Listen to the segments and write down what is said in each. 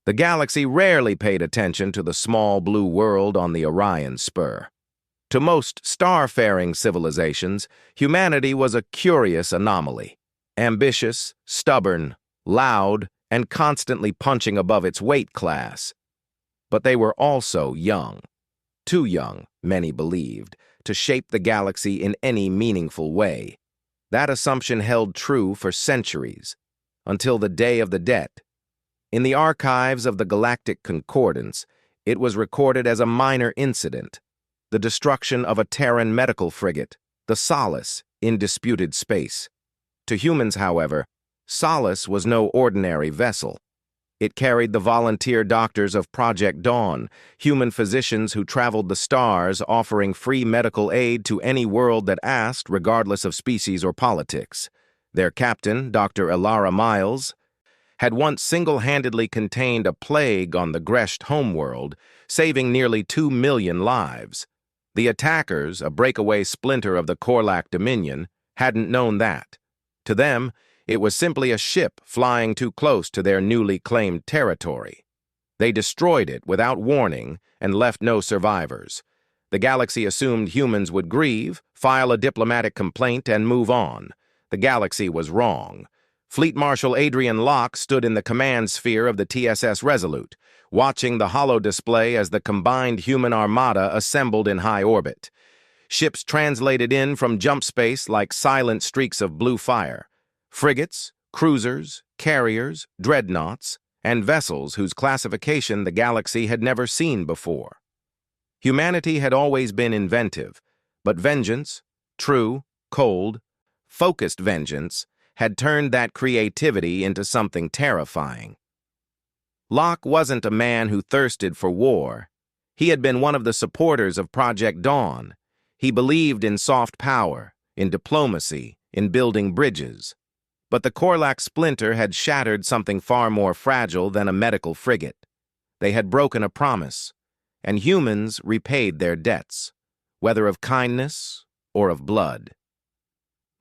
The galaxy rarely paid attention to the small blue world on the Orion Spur. To most star-faring civilizations, humanity was a curious anomaly. Ambitious, stubborn, loud, and constantly punching above its weight class. But they were also young. Too young, many believed, to shape the galaxy in any meaningful way. That assumption held true for centuries, until the Day of the Dead. In the archives of the Galactic Concordance, it was recorded as a minor incident, the destruction of a Terran medical frigate, the Solace, in disputed space. To humans, however, Solace was no ordinary vessel. It carried the volunteer doctors of Project Dawn, human physicians who traveled the stars offering free medical aid to any world that asked, regardless of species or politics. Their captain, Dr. Elara Miles, had once single-handedly contained a plague on the Gresht homeworld, saving nearly 2 million lives. The attackers, a breakaway splinter of the Korlak Dominion, hadn't known that. To them, it was simply a ship flying too close to their newly claimed territory. They destroyed it without warning and left no survivors. The galaxy assumed humans would grieve, file a diplomatic complaint, and move on. The galaxy was wrong. Fleet Marshal Adrian Locke stood in the command sphere of the TSS Resolute, watching the holo-display as the combined human armada assembled in high orbit. Ships translated in from jump space like silent streaks of blue fire. Frigates, cruisers, carriers, dreadnoughts, and vessels whose classification the galaxy had never seen before. Humanity had always been inventive, but vengeance, true, cold, focused vengeance, had turned that creativity into something terrifying. Locke wasn't a man who thirsted for war. He had been one of the supporters of Project Dawn. He believed in soft power, in diplomacy, in building bridges. But the Korlak splinter had shattered something far more fragile than a medical frigate. They had broken a promise, and humans repaid their debts, whether of kindness or of blood.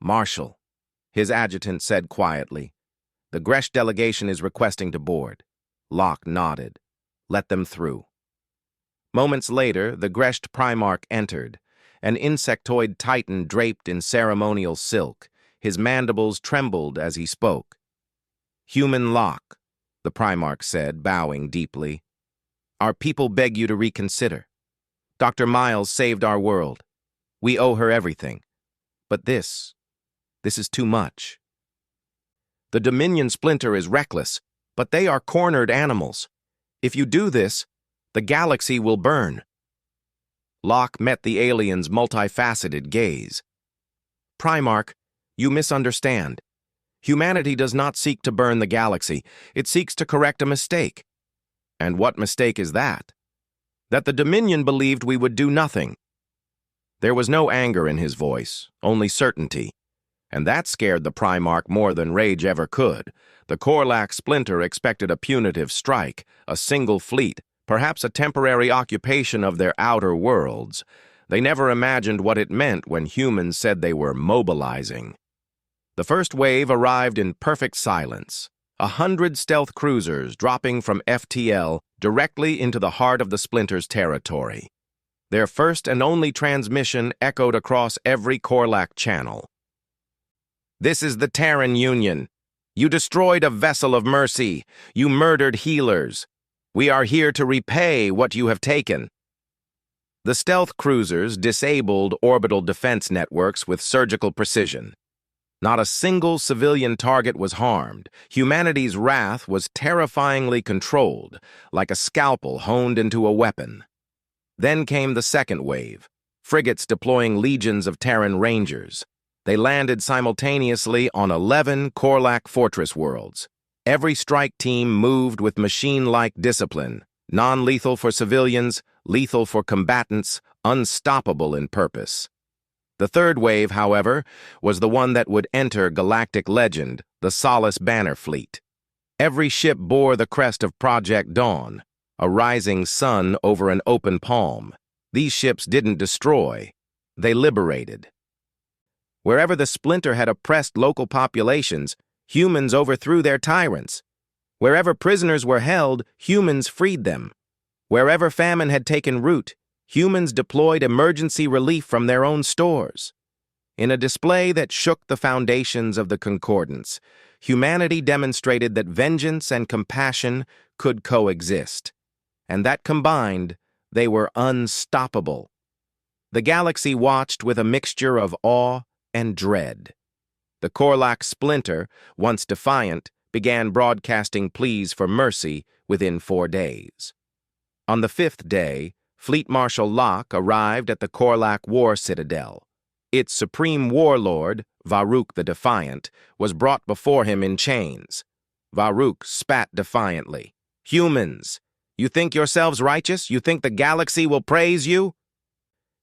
"Marshal," his adjutant said quietly, "the Gresht delegation is requesting to board." Locke nodded. "Let them through." Moments later, the Gresht Primarch entered, an insectoid titan draped in ceremonial silk. His mandibles trembled as he spoke. "Human Locke," the Primarch said, bowing deeply. "Our people beg you to reconsider. Dr. Miles saved our world. We owe her everything. But this is too much. The Dominion splinter is reckless, but they are cornered animals. If you do this, the galaxy will burn." Locke met the alien's multifaceted gaze. "Primarch, you misunderstand. Humanity does not seek to burn the galaxy. It seeks to correct a mistake." "And what mistake is that?" "That the Dominion believed we would do nothing." There was no anger in his voice, only certainty. And that scared the Primarch more than rage ever could. The Korlak splinter expected a punitive strike, a single fleet, perhaps a temporary occupation of their outer worlds. They never imagined what it meant when humans said they were mobilizing. The first wave arrived in perfect silence, 100 stealth cruisers dropping from FTL directly into the heart of the splinter's territory. Their first and only transmission echoed across every Korlak channel. "This is the Terran Union. You destroyed a vessel of mercy. You murdered healers. We are here to repay what you have taken." The stealth cruisers disabled orbital defense networks with surgical precision. Not a single civilian target was harmed. Humanity's wrath was terrifyingly controlled, like a scalpel honed into a weapon. Then came the second wave, frigates deploying legions of Terran Rangers. They landed simultaneously on 11 Korlak fortress worlds. Every strike team moved with machine-like discipline, non-lethal for civilians, lethal for combatants, unstoppable in purpose. The third wave, however, was the one that would enter galactic legend, the Solace Banner Fleet. Every ship bore the crest of Project Dawn, a rising sun over an open palm. These ships didn't destroy, they liberated. Wherever the splinter had oppressed local populations, humans overthrew their tyrants. Wherever prisoners were held, humans freed them. Wherever famine had taken root, humans deployed emergency relief from their own stores. In a display that shook the foundations of the Concordance, humanity demonstrated that vengeance and compassion could coexist, and that combined, they were unstoppable. The galaxy watched with a mixture of awe and dread. The Korlak splinter, once defiant, began broadcasting pleas for mercy within 4 days. On the 5th day, Fleet Marshal Locke arrived at the Korlak War Citadel. Its supreme warlord, Varuk the Defiant, was brought before him in chains. Varuk spat defiantly. "Humans, you think yourselves righteous? You think the galaxy will praise you?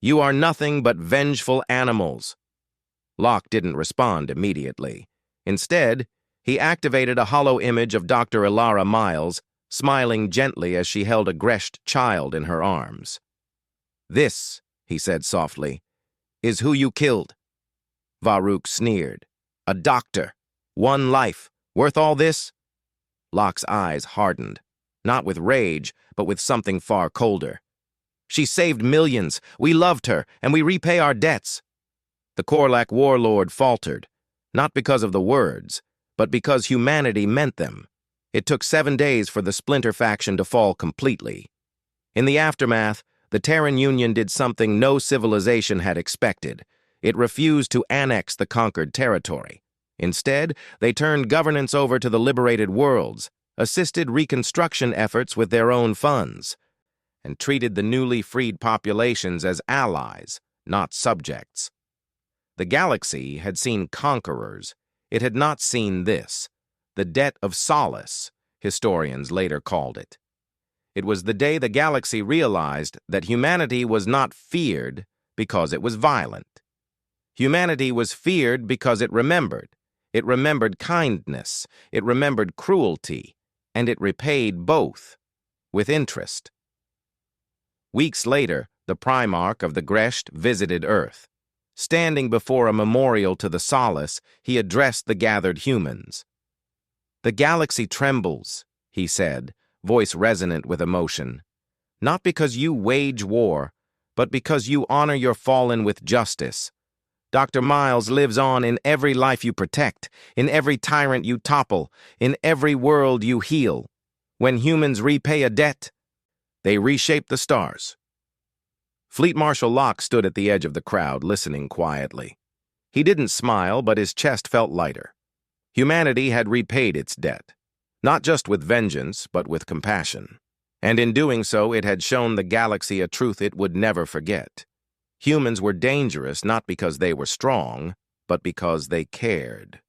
You are nothing but vengeful animals." Locke didn't respond immediately. Instead, he activated a hollow image of Dr. Ilara Miles, smiling gently as she held a Gresht child in her arms. "This," he said softly, "is who you killed." Varuk sneered. "A doctor. 1 life. Worth all this?" Locke's eyes hardened, not with rage, but with something far colder. "She saved millions. We loved her, and we repay our debts." The Korlak warlord faltered, not because of the words, but because humanity meant them. It took 7 days for the Splinter faction to fall completely. In the aftermath, the Terran Union did something no civilization had expected. It refused to annex the conquered territory. Instead, they turned governance over to the liberated worlds, assisted reconstruction efforts with their own funds, and treated the newly freed populations as allies, not subjects. The galaxy had seen conquerors. It had not seen this. The debt of solace, historians later called it. It was the day the galaxy realized that humanity was not feared because it was violent. Humanity was feared because it remembered. It remembered kindness, it remembered cruelty, and it repaid both, with interest. Weeks later, the Primarch of the Gresht visited Earth. Standing before a memorial to the Solace, he addressed the gathered humans. "The galaxy trembles," he said, voice resonant with emotion. "Not because you wage war, but because you honor your fallen with justice. Dr. Miles lives on in every life you protect, in every tyrant you topple, in every world you heal. When humans repay a debt, they reshape the stars." Fleet Marshal Locke stood at the edge of the crowd, listening quietly. He didn't smile, but his chest felt lighter. Humanity had repaid its debt, not just with vengeance, but with compassion. And in doing so, it had shown the galaxy a truth it would never forget. Humans were dangerous not because they were strong, but because they cared.